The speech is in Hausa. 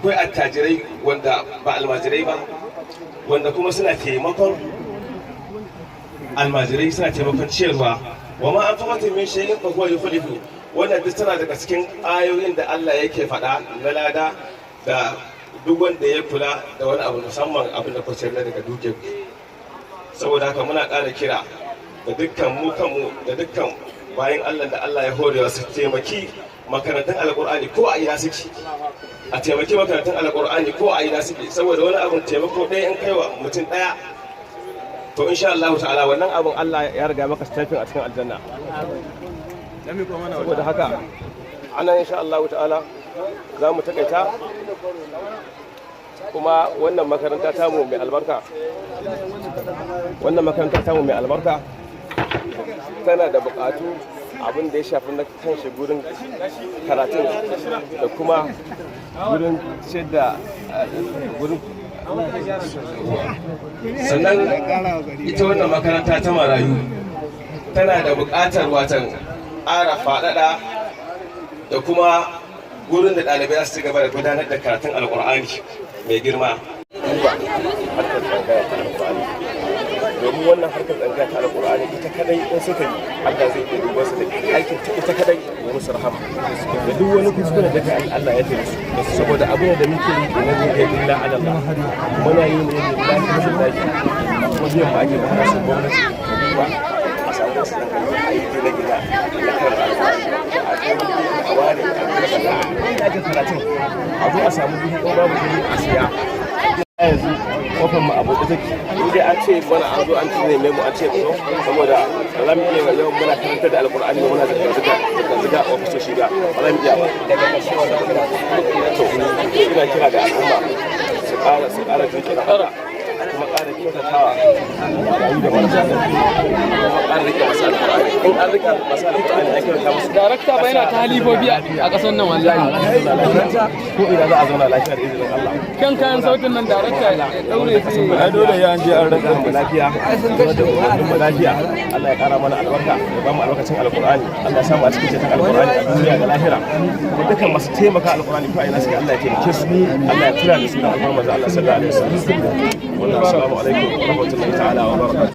akwai attajirai wanda ba almajirai ba, wanda kuma suna taimakon almajirai, suna taimakon ciyarwa. Wa ma anfaqtum min shay'in fa huwa yukhlifu. Wannan duk tana daga cikin ayoyin da Allah yake faɗa na lada da duk wanda ya kula da wani abu, musamman abin da kuka na daga duke. Saboda haka muna ƙara kira da dukkan mu kanmu da dukkan bayan Allah da Allah ya horewa su taimaki makarantun alƙur'ani ko a ina suke, a taimaki makarantun alƙur'ani ko a ina suke, saboda wani abin taimako ɗaya in kaiwa mutum ɗaya to insha Allah ta'ala wannan abin Allah ya riga maka stafin a cikin aljanna. Saboda haka anan insha Allah ta'ala za mu takaita, kuma wannan makaranta tamu mai albarka, wannan makaranta tamu mai albarka tana da buƙatu abin da ya shafi na kanshi gurin karatun da kuma gurin da gurin. Sannan ita wannan makaranta ta marayu tana da buƙatar watan ƙara faɗaɗa da kuma gurin da ɗalibai za su ci gaba da gudanar da karatun alƙur'ani mai girma. Domin wannan harkar tsangaya ta alƙur'ani ita kadai in suka yi Allah zai iya duba su da aikin ta ita kadai ya musu rahama da duk wani kuskure da ka Allah ya tare su, saboda abin da muke yi da nan ne illa ala Allah, muna yi ne lillahi billahi kuma biyan ba ake ba su gwamnati ba a samu wasu aiki na gida na kan alƙur'ani a ware a ake karatun a zo a samu duhu ko babu duhu a siya. Yanzu kofar mu abu da take dai an ce mana an zo an neme mu an ce mu saboda alhamdulillah yau muna karanta da alqur'ani muna da ofisoshi ga alhamdulillah ba to ina kira ga al'umma su ƙara jikira kuma ƙara kyautatawa rayu da marasa kuma ƙara rike masa alqur'ani in an rike masa alqur'ani ake rika musu darakta ba yana ta halifofi a ƙasar nan wallahi ko ina za a zauna lafiya da izinin Allah. Kan kayan sautin nan darakta ya daure su ai dole ya je an raka mu lafiya kuma da mu lafiya. Allah ya ƙara mana albarka ya ba mu albarkacin alqur'ani, Allah ya samu a cikin cikin alqur'ani a duniya da lahira, kuma dukkan masu taimaka alqur'ani ko ina suke Allah ya taimake su, Allah ya kula da su da alfarma Allah sallallahu alaihi wasallam. Assalamu alaikum wa rahmatullahi ta'ala wa barakatuh.